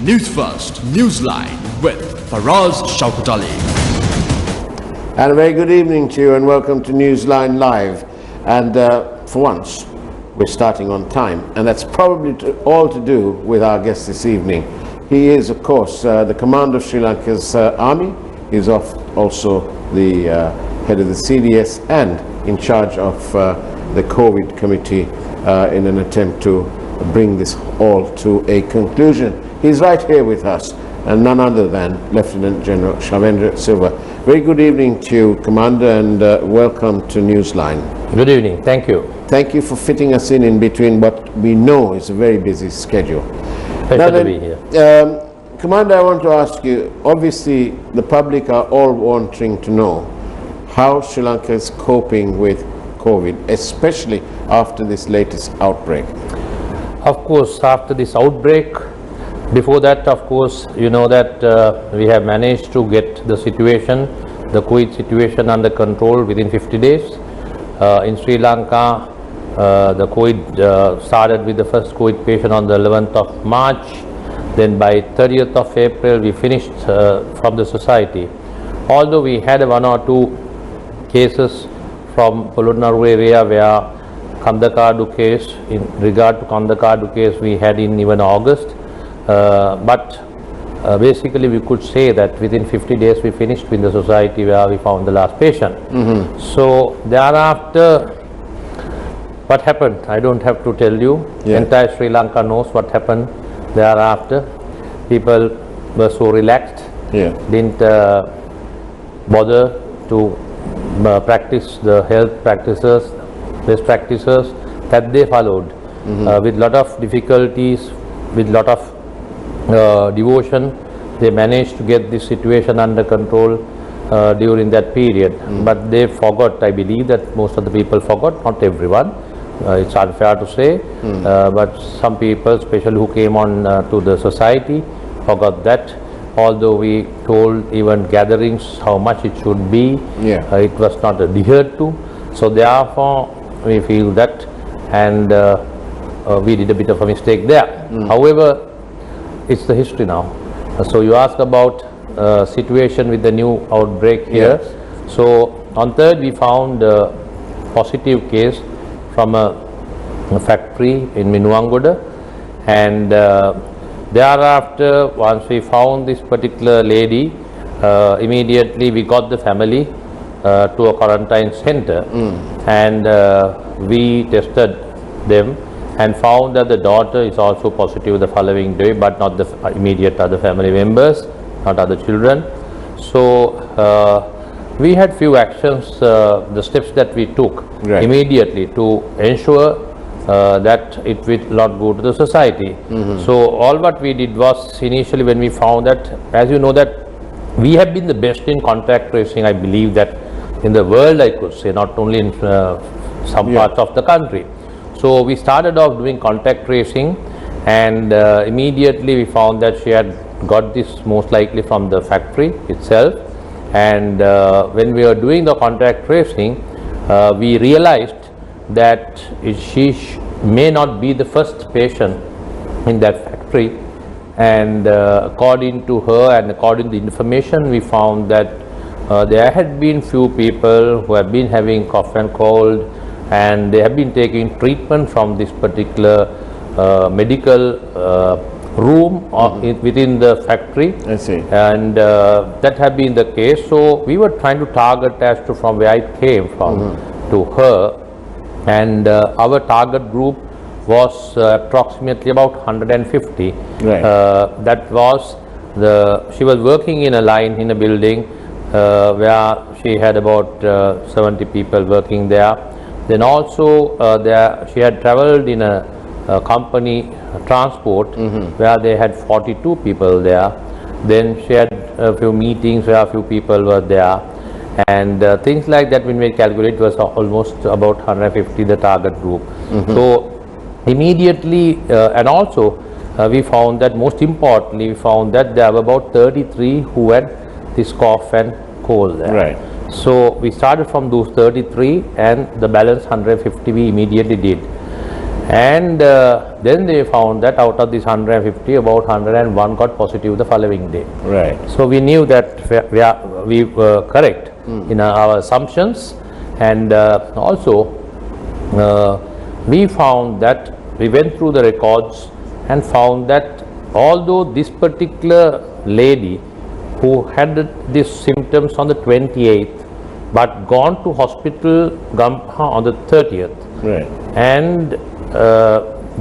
Newsfirst Newsline with Faraz Shauketaly. And a very good evening to you and welcome to Newsline Live. And for once, we're starting on time, and that's probably all to do with our guest this evening. He is, of course, the commander of Sri Lanka's army. He's also the head of the CDS and in charge of the COVID committee in an attempt to bring this all to a conclusion. He's right here with us, and none other than Lieutenant General Shavendra Silva. Very good evening to you, Commander, and welcome to Newsline. Good evening. Thank you. Thank you for fitting us in between what we know is a very busy schedule. Pleasure to be here. Commander, I want to ask you, obviously the public are all wanting to know how Sri Lanka is coping with COVID, especially after this latest outbreak. Of course, after this outbreak, before that, of course, you know that we have managed to get the COVID situation under control within 50 days. In Sri Lanka, the COVID started with the first COVID patient on the 11th of March. Then by 30th of April, we finished from the society. Although we had one or two cases from Polonnaru area where Kandakadu case, in regard to Kandakadu case, we had in even August. But basically we could say that within 50 days we finished with the society where we found the last patient. So thereafter, what happened? I don't have to tell you. Yeah. Entire Sri Lanka knows what happened thereafter. People were so relaxed, didn't bother to practice the health practices, best practices that they followed. With lot of difficulties, with lot of devotion, they managed to get this situation under control during that period. But they forgot, I believe that most of the people forgot, not everyone. It's unfair to say, but some people, especially who came on to the society, forgot that. Although we told even gatherings how much it should be, it was not adhered to. So therefore, we feel that, and we did a bit of a mistake there. However, it's the history now. So you ask about situation with the new outbreak here. So on 3rd we found a positive case from a factory in Minuangoda, and thereafter, once we found this particular lady, immediately we got the family to a quarantine center, and we tested them and found that the daughter is also positive the following day, but not the immediate other family members, not other children. So we had few actions, the steps that we took immediately to ensure that it will not go to the society. So all what we did was, initially when we found that, as you know that we have been the best in contact tracing, I believe that in the world, I could say, not only in some parts of the country. So we started off doing contact tracing, and immediately we found that she had got this most likely from the factory itself. And when we were doing the contact tracing, we realized that she may not be the first patient in that factory. And according to her and according to the information, we found that there had been few people who have been having cough and cold, and they have been taking treatment from this particular medical room within the factory. I see. And that had been the case. So we were trying to target as to from where it came from to her, and our target group was approximately about 150. That was she was working in a line in a building where she had about 70 people working there. Then also she had traveled in a company transport where they had 42 people there. Then she had a few meetings where a few people were there, and things like that. When we calculate, was almost about 150 the target group. So immediately, and also we found that, most importantly, we found that there were about 33 who had this cough and cold there. So we started from those 33, and the balance 150 we immediately did. And then they found that out of these 150, about 101 got positive the following day. Right. So we knew that we were correct in our assumptions, and also we found that we went through the records and found that although this particular lady who had these symptoms on the 28th but gone to hospital Gampha on the 30th, Right. and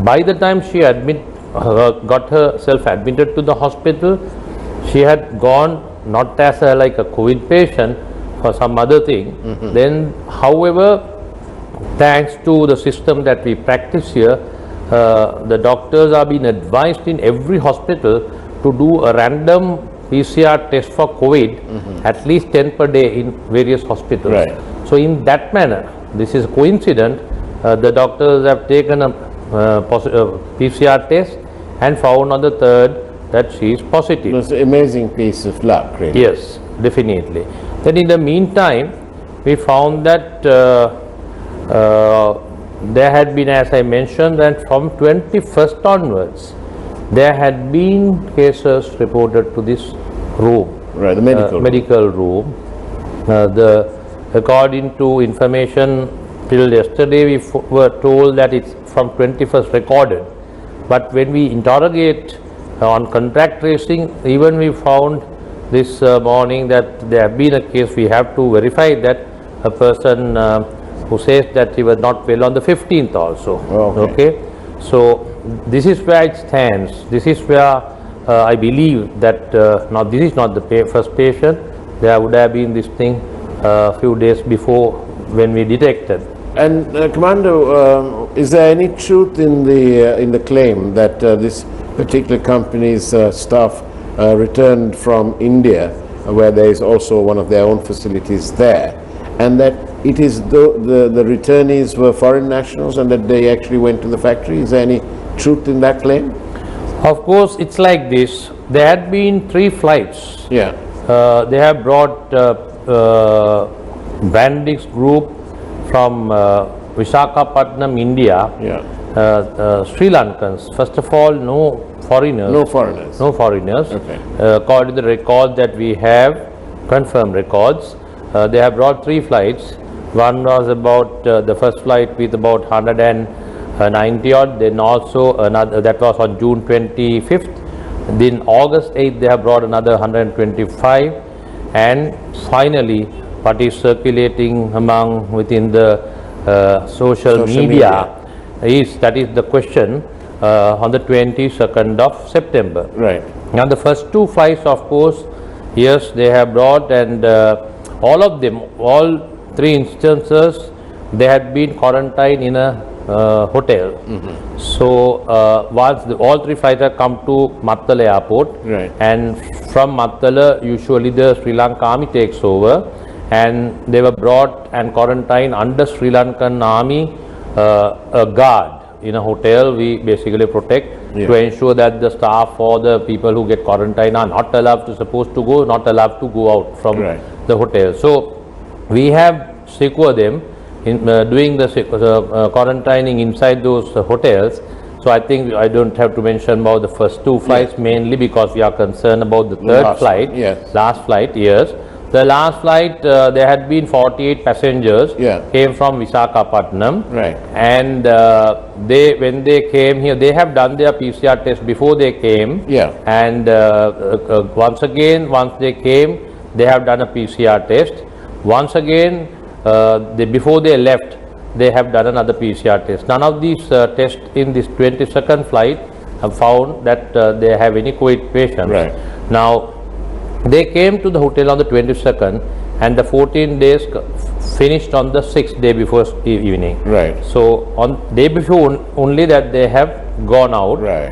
by the time she got herself admitted to the hospital, she had gone not as like a COVID patient for some other thing. Then, however, thanks to the system that we practice here, the doctors are being advised in every hospital to do a random PCR test for COVID, at least 10 per day in various hospitals. Right. So in that manner, this is coincident, the doctors have taken a PCR test and found on the 3rd that she is positive. It was an amazing piece of luck, really. Yes, definitely. Then in the meantime, we found that there had been, as I mentioned, that from 21st onwards, there had been cases reported to this room. Right, the medical room. According to information till yesterday, we were told that it's from 21st recorded. But when we interrogate on contact tracing, even we found this morning that there have been a case. We have to verify that a person who says that he was not well on the 15th also. Okay. So this is where it stands. This is where I believe that now this is not the first patient. There would have been this thing a few days before when we detected. And Commando, is there any truth in the claim that this particular company's staff returned from India, where there is also one of their own facilities there, and that it is the returnees were foreign nationals and that they actually went to the factory? Is there any truth in that claim? Of course, it's like this. There had been 3 flights. Yeah. They have brought Bandix group from Visakhapatnam, India. Yeah. Sri Lankans. First of all, no foreigners. No foreigners. No foreigners. Okay. According to the records that we have, confirmed records, they have brought 3 flights. One was about the first flight with about 190 odd. Then also another that was on June 25th. Then August 8th they have brought another 125, and finally what is circulating among within the social media is that is the question on the 22nd of September. Right. Now the first 2 flights, of course, yes, they have brought, and all of them, all 3 instances, they had been quarantined in a hotel. So once all 3 flights have come to Mattala airport, Right. and from Mattala usually the Sri Lanka army takes over, and they were brought and quarantined under Sri Lankan army a guard in a hotel. We basically protect to ensure that the staff or the people who get quarantined are not allowed to go out from the hotel. So we have secured them in doing the quarantining inside those hotels. So I think I don't have to mention about the first 2 flights, mainly because we are concerned about the third flight. Last flight, yes. The last flight, there had been 48 passengers came from Visakhapatnam. Right. And when they came here, they have done their PCR test before they came. And once they came, they have done a PCR test. Once again, before they left, they have done another PCR test. None of these tests in this 22nd flight have found that they have any COVID patients. Right. Now, they came to the hotel on the 22nd, and the 14 days finished on the 6th day before evening. Right. So on day before only that they have gone out. Right.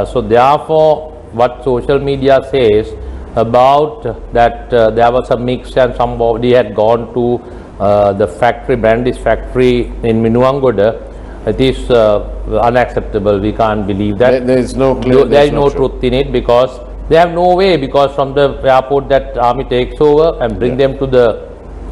So therefore, what social media says about that there was a mix and somebody had gone to the factory, Brandis factory in Minuangoda, it is unacceptable. We can't believe that. There is no truth in it, because they have no way, because from the airport that army takes over and bring them to the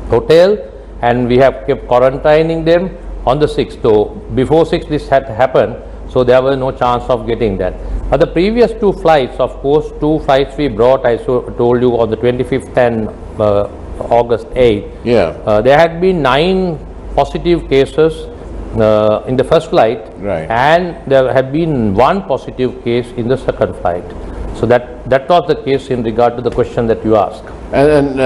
hotel, and we have kept quarantining them. on the 6th. So before 6th this had happened, so there was no chance of getting that. But the previous 2 flights, of course, 2 flights we brought, I told you, on the 25th and August 8th. Yeah. There had been 9 positive cases in the first flight, Right. and there had been 1 positive case in the second flight. So that was the case in regard to the question that you asked. And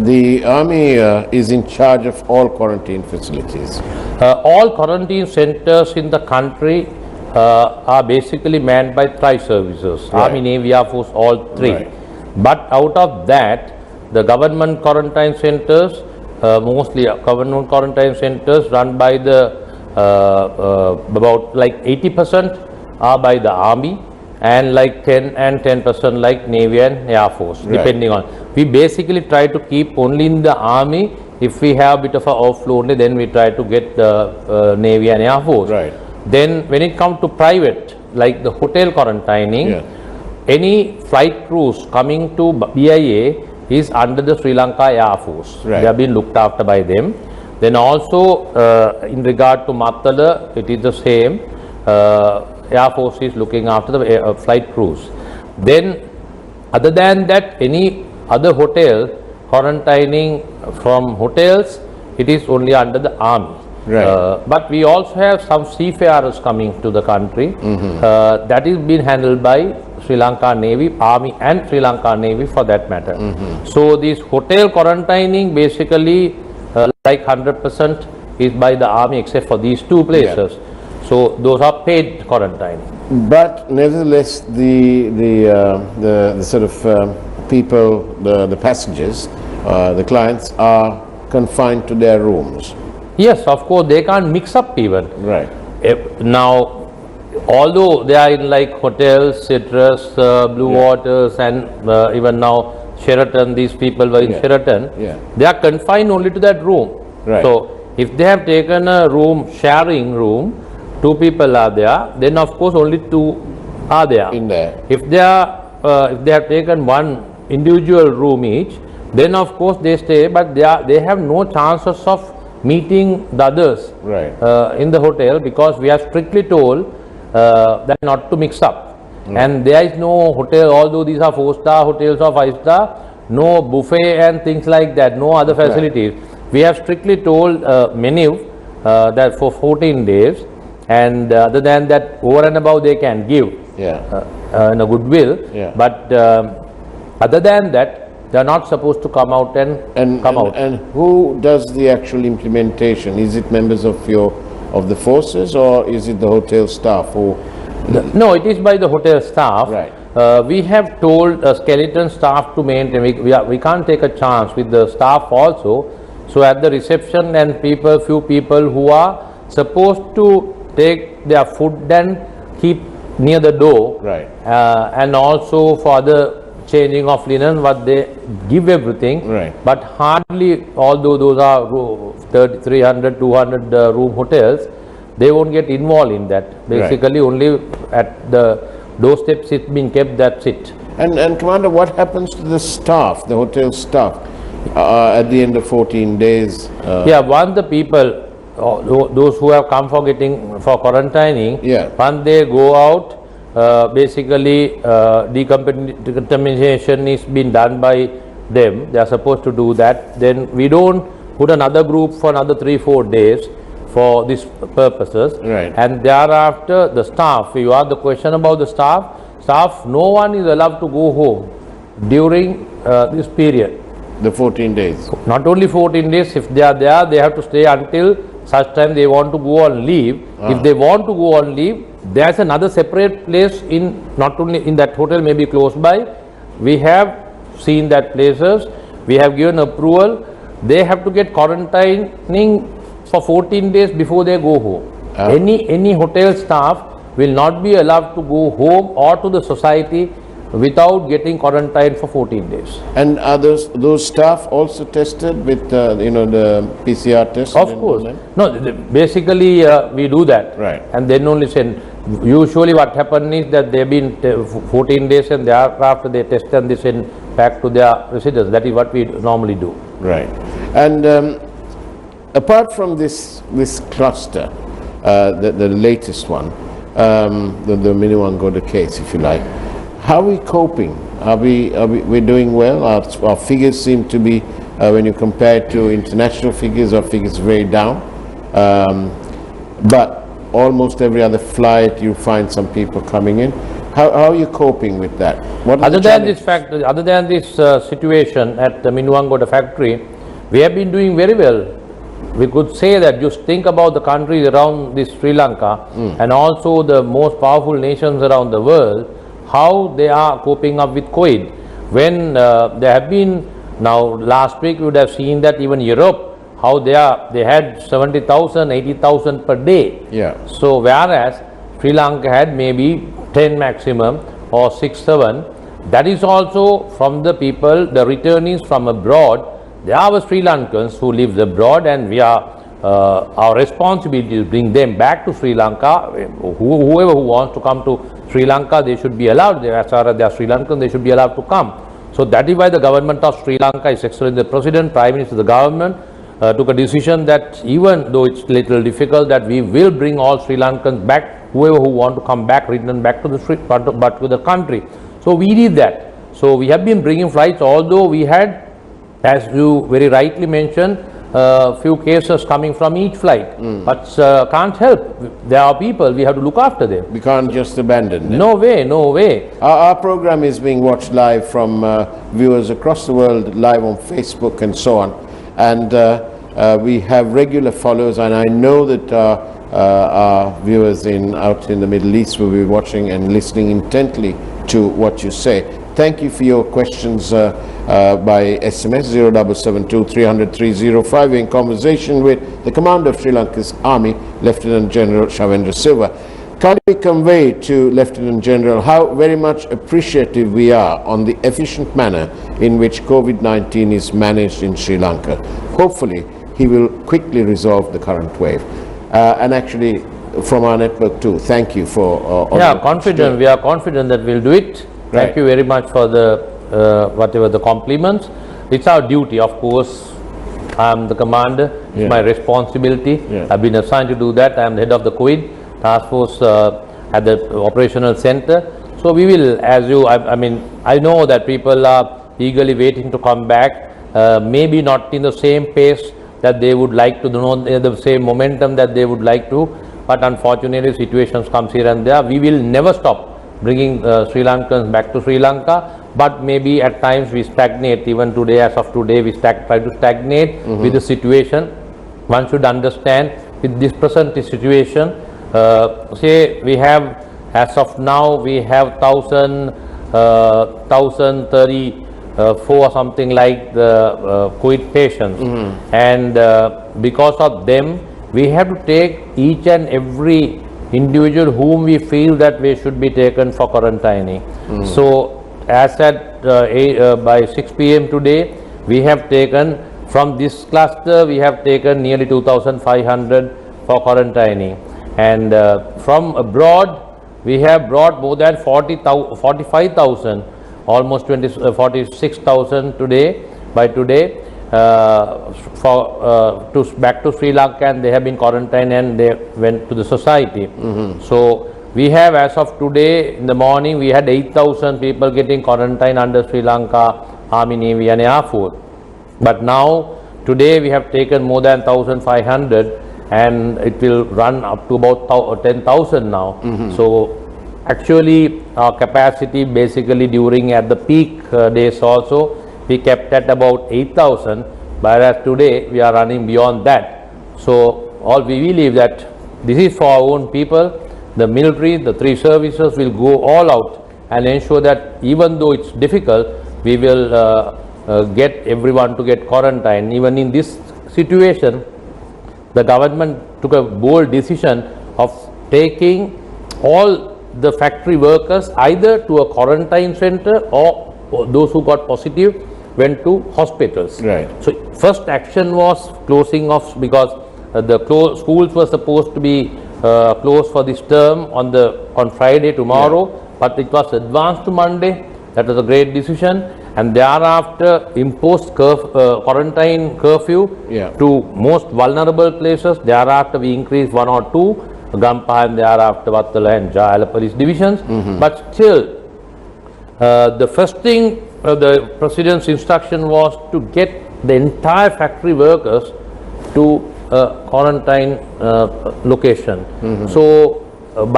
the army is in charge of all quarantine facilities. All quarantine centers in the country are basically manned by 3 services, Right. Army, Navy, Air Force, all 3. Right. But out of that, the government quarantine centers, mostly government quarantine centers run by the about like 80% are by the Army, and like 10% like Navy and Air Force, Right. depending on. We basically try to keep only in the Army. If we have a bit of a overflow only, then we try to get the Navy and Air Force. Right. Then when it comes to private, like the hotel quarantining, Yeah. any flight crews coming to BIA is under the Sri Lanka Air Force. Right. They have been looked after by them. Then also in regard to Matala, it is the same. Air Force is looking after the flight crews. Then other than that, any other hotel quarantining from hotels, it is only under the Army. Right. But we also have some seafarers coming to the country. That is being handled by Sri Lanka Navy, Army and Sri Lanka Navy for that matter. So this hotel quarantining basically like 100% is by the Army except for these 2 places. So those are paid quarantine. But nevertheless, the sort of people, the passengers, the clients are confined to their rooms. Yes, of course, they can't mix up even. Right. Now, although they are in like hotels, Citrus, Blue Waters, and even now Sheraton, these people were in Sheraton, they are confined only to that room. Right. So if they have taken a room, sharing room, 2 people are there, then of course only 2 are there. In there. If they have taken 1 individual room each, then of course they stay, but they have no chances of meeting the others Right. in the hotel, because we are strictly told that not to mix up. And there is no hotel, although these are 4-star hotels or 5-star, no buffet and things like that, no other facilities. We have strictly told menu that for 14 days, and other than that, over and above they can give in a goodwill. But other than that, they are not supposed to come out and come out. And who does the actual implementation? Is it members of the forces, or is it the hotel staff who? No, it is by the hotel staff. Right. We have told skeleton staff to maintain. We can't take a chance with the staff also. So at the reception, and few people who are supposed to take their food and keep near the door. Right. And also for the changing of linen, what they give everything. Right. But hardly, although those are 300, 200 room hotels, they won't get involved in that. Basically, only at the doorsteps it's been kept, that's it. And Commander, what happens to the staff, the hotel staff, at the end of 14 days? Once the people, those who have come for quarantining, once they go out, basically decontamination is being done by them. They are supposed to do that. Then we don't put another group for another 3-4 days for these purposes. Right. And thereafter, the staff, you ask the question about the staff, no one is allowed to go home during this period. The 14 days. Not only 14 days, if they are there, they have to stay until such time they want to go on leave. If they want to go on leave, there's another separate place not only in that hotel, maybe close by. We have seen that places. We have given approval. They have to get quarantining for 14 days before they go home. Any hotel staff will not be allowed to go home or to the society without getting quarantined for 14 days. And are those staff also tested with the PCR test? Of course. No, basically we do that. Right. And then only send. Usually what happens is that they've been 14 days and thereafter they test and they send back to their residence. That is what we normally do. Right. And apart from this cluster, the latest one, the Miniwangoda case, if you like, how are we coping? We're doing well? Our figures seem to be, when you compare it to international figures, our figures very down. But almost every other flight you find some people coming in. How are you coping with that? Other than this situation at the Miniwangoda factory, we have been doing very well. We could say that just think about the countries around this Sri Lanka and also the most powerful nations around the world, how they are coping up with COVID. When there have been, now last week you would have seen that even Europe, how they had 70,000, 80,000 per day. Yeah. So whereas Sri Lanka had maybe 10 maximum or 6, 7. That is also from the people, the returnees from abroad. They are our Sri Lankans who live abroad, and we are our responsibility is bring them back to Sri Lanka. Whoever who wants to come to Sri Lanka, they should be allowed. As far as they are Sri Lankan, they should be allowed to come. So that is why the government of Sri Lanka, His Excellency the President, Prime Minister, the government took a decision that even though it's little difficult, that we will bring all Sri Lankans back, whoever who want to come back, return back to the but to the country. So we did that. So we have been bringing flights, although we had, as you very rightly mentioned, few cases coming from each flight, but can't help. There are people, we have to look after them. We can't just abandon them. No way, no way. Our program is being watched live from viewers across the world, live on Facebook and so on. And we have regular followers, and I know that our viewers out in the Middle East will be watching and listening intently to what you say. Thank you for your questions by SMS 0772 300 305. We're in conversation with the commander of Sri Lanka's Army, Lieutenant General Shavendra Silva. Can we convey to Lieutenant General how very much appreciative we are on the efficient manner in which COVID-19 is managed in Sri Lanka? Hopefully, he will quickly resolve the current wave. And actually, from our network too, thank you for... confident. We are confident that we'll do it. Right. Thank you very much for the whatever the compliments. It's our duty, of course. I am the commander. It's my responsibility. I've been assigned to do that. I am the head of the COVID task force at the operational center. So we will, as you, I mean, I know that people are eagerly waiting to come back. Maybe not in the same pace that they would like to, the same momentum that they would like to. But unfortunately, situations comes here and there. We will never stop bringing Sri Lankans back to Sri Lanka, but maybe at times we stagnate. Even today, as of today, we try to stagnate with the situation. One should understand with this present situation, say we have, as of now, we have 1,034 or something like the COVID patients, and because of them, we have to take each and every individual whom we feel that we should be taken for quarantining. So as at by 6 p.m. today, we have taken from this cluster, we have taken nearly 2,500 for quarantining, and from abroad we have brought more than 45,000, almost 46,000 today, by today, back to Sri Lanka, and they have been quarantined and they went to the society. So we have, as of today in the morning, we had 8,000 people getting quarantined under Sri Lanka Army, Navy and Air Force. But now today we have taken more than 1,500, and it will run up to about 10,000 now. So actually our capacity basically during at the peak days also, we kept at about 8,000, whereas today we are running beyond that. So all we believe that this is for our own people. The military, the three services will go all out and ensure that even though it's difficult, we will get everyone to get quarantined. Even in this situation, the government took a bold decision of taking all the factory workers either to a quarantine center, or those who got positive went to hospitals. Right. So first action was closing off, because the schools were supposed to be closed for this term on Friday tomorrow, but it was advanced to Monday. That was a great decision. and thereafter imposed quarantine curfew Yeah. to most vulnerable places. Thereafter we increased 1 or 2, Gampa and thereafter Vattala and Jayala police divisions. But still, the first thing the President's instruction was to get the entire factory workers to quarantine location. So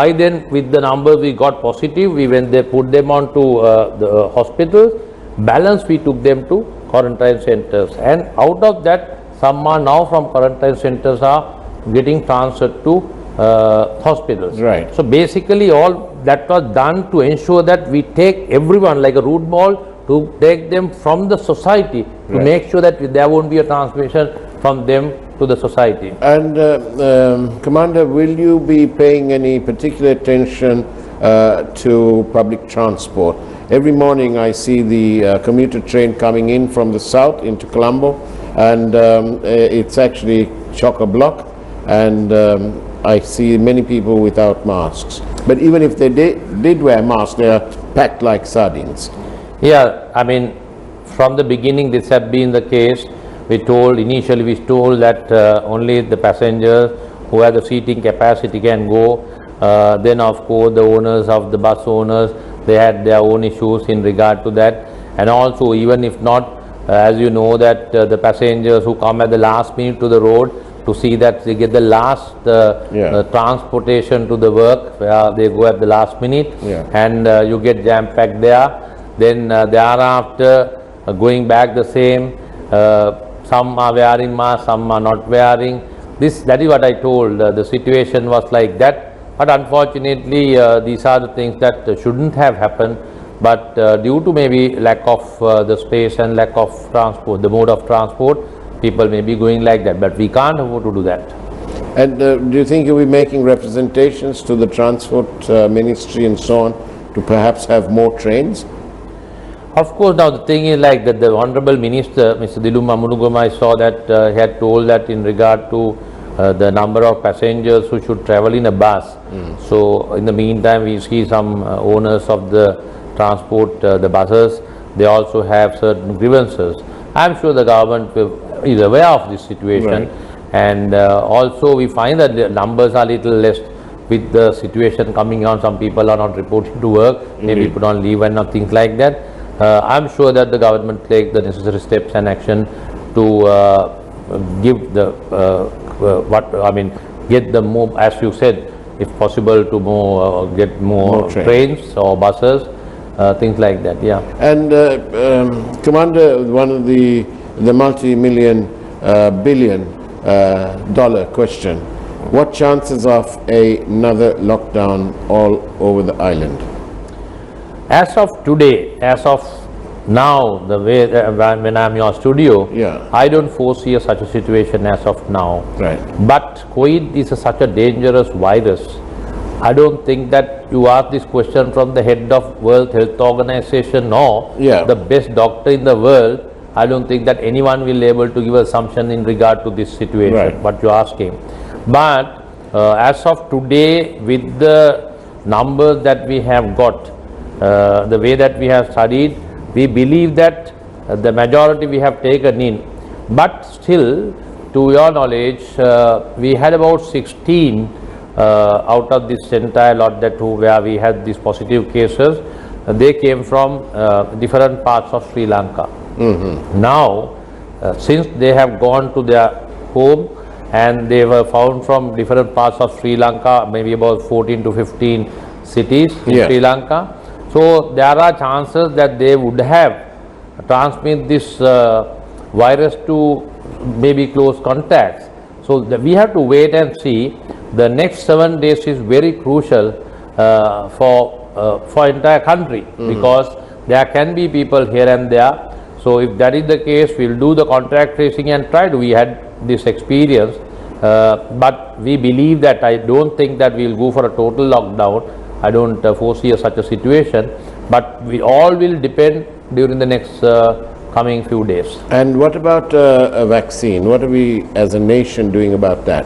by then, with the numbers we got positive, we when they put them on to the hospitals, balance we took them to quarantine centers, and out of that some are now from quarantine centers are getting transferred to hospitals. Right. So basically all that was done to ensure that we take everyone like a root ball, to take them from the society, to Right. make sure that there won't be a transmission from them to the society. And Commander, will you be paying any particular attention to public transport? Every morning I see the commuter train coming in from the south into Colombo, and it's actually chock-a-block, and I see many people without masks. But even if they did wear masks, they are packed like sardines. Yeah, I mean, from the beginning this had been the case. Initially we told that only the passengers who have the seating capacity can go. Then of course the owners of the bus owners, they had their own issues in regard to that. And also, even if not, as you know that the passengers who come at the last minute to the road to see that they get the last transportation to the work, where they go at the last minute, and you get jam packed there. Then thereafter going back the same, some are wearing masks, some are not wearing. That is what I told, the situation was like that. But unfortunately, these are the things that shouldn't have happened. But due to maybe lack of the space and lack of transport, the mode of transport, people may be going like that. But we can't afford to do that. And do you think you'll be making representations to the Transport Ministry and so on to perhaps have more trains? Of course, now the thing is like that the Honorable Minister, Mr. Diluma Munugoma, I saw that he had told that in regard to the number of passengers who should travel in a bus. So in the meantime, we see some owners of the transport, the buses, they also have certain grievances. I am sure the government is aware of this situation, and also we find that the numbers are little less with the situation coming on. Some people are not reporting to work, maybe put on leave and things like that. I am sure that the government take the necessary steps and action to give the get the more, as you said, if possible, to get more trains or buses, things like that. Yeah. And Commander, one of the multi-million billion dollar question: what chances of another lockdown all over the island? As of today, as of now, the way when I'm in your studio, I don't foresee such a situation as of now. Right. But COVID is such a dangerous virus. I don't think that you ask this question from the head of World Health Organization or the best doctor in the world. I don't think that anyone will be able to give assumption in regard to this situation, what you're asking. But as of today, with the numbers that we have got, the way that we have studied, we believe that the majority we have taken in. But still, to your knowledge, we had about 16 out of this entire lot where we had these positive cases. They came from different parts of Sri Lanka. Now, since they have gone to their home and they were found from different parts of Sri Lanka, maybe about 14 to 15 cities in Sri Lanka. So there are chances that they would have transmitted this virus to maybe close contacts. So we have to wait and see. The next 7 days is very crucial for entire country, because there can be people here and there. So if that is the case, we'll do the contact tracing and try to. We had this experience, but we believe that I don't think that we'll go for a total lockdown. I don't foresee such a situation, but we all will depend during the next coming few days. And what about a vaccine? What are we as a nation doing about that?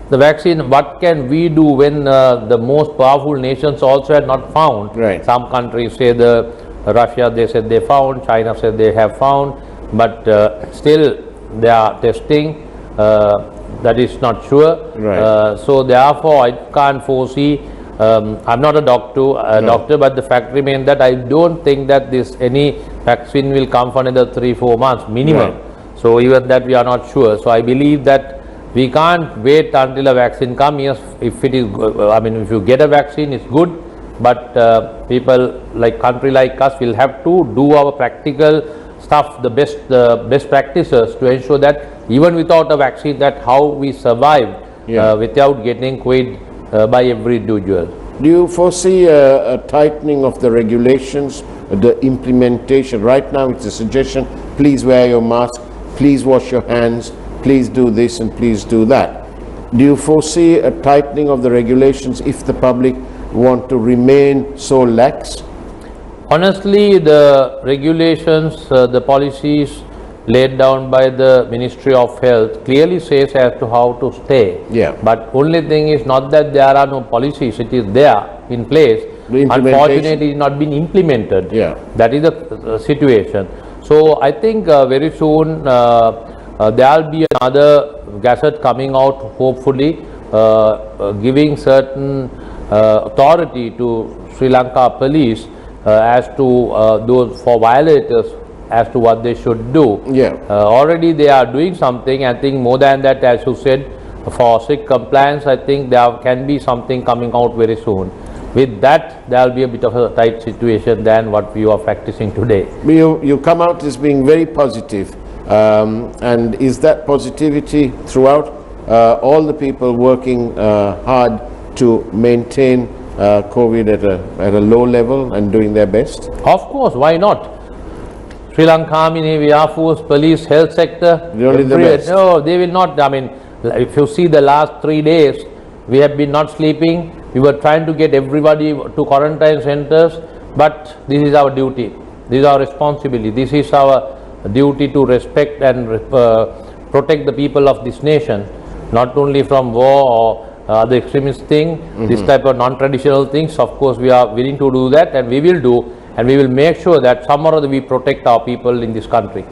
The vaccine, what can we do when the most powerful nations also had not found? Some countries say the Russia, they said they found, China said they have found, but still they are testing. That is not sure. Right. So therefore, I can't foresee. I'm not a doctor, but the fact remains that I don't think that any vaccine will come for another 3-4 months minimum. Right. So even that we are not sure. So I believe that we can't wait until a vaccine comes. Yes, if it is, if you get a vaccine, it's good. But people like country like us will have to do our practical stuff, the best practices to ensure that even without a vaccine, that how we survive without getting COVID by every individual. Do you foresee a tightening of the regulations, the implementation? Right now it's a suggestion, please wear your mask, please wash your hands, please do this and please do that. Do you foresee a tightening of the regulations if the public want to remain so lax? Honestly, the regulations, the policies laid down by the Ministry of Health clearly says as to how to stay. Yeah. But only thing is not that there are no policies, it is there in place. Unfortunately, it is not been implemented. Yeah. That is the situation. So I think very soon there will be another gazette coming out, hopefully, giving certain authority to Sri Lanka police as to those for violators as to what they should do. Yeah. Already they are doing something. I think more than that, as you said, for strict compliance, I think there can be something coming out very soon. With that, there will be a bit of a tight situation than what we are practicing today. You come out as being very positive, and is that positivity throughout all the people working hard to maintain COVID at a low level and doing their best? Of course, why not? Sri Lanka Army, Navy, Air Force, Police, Health Sector. Really the best. No, they will not. If you see the last 3 days, we have been not sleeping. We were trying to get everybody to quarantine centers, but this is our duty. This is our responsibility. This is our duty to respect and protect the people of this nation, not only from war or the extremist thing, this type of non-traditional things. Of course, we are willing to do that, and we will do, and we will make sure that somehow or other we protect our people in this country.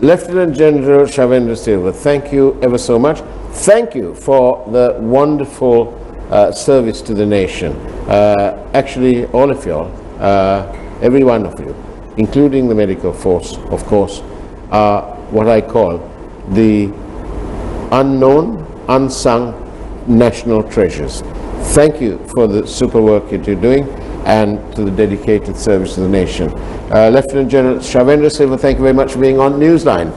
Lieutenant General Shavendra Silva, thank you ever so much. Thank you for the wonderful service to the nation. Actually, all of you all, every one of you, including the medical force, of course, are what I call the unknown, unsung national treasures. Thank you for the super work that you're doing and to the dedicated service to the nation. Lieutenant General Shavendra Silva, thank you very much for being on Newsline.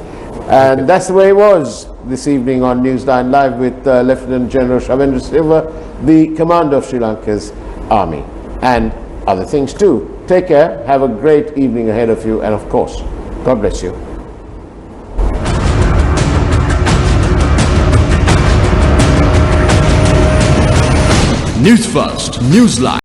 And that's the way it was this evening on Newsline Live with Lieutenant General Shavendra Silva, the commander of Sri Lanka's army, and other things too. Take care, have a great evening ahead of you, and of course, God bless you. Newsfirst, Newsline.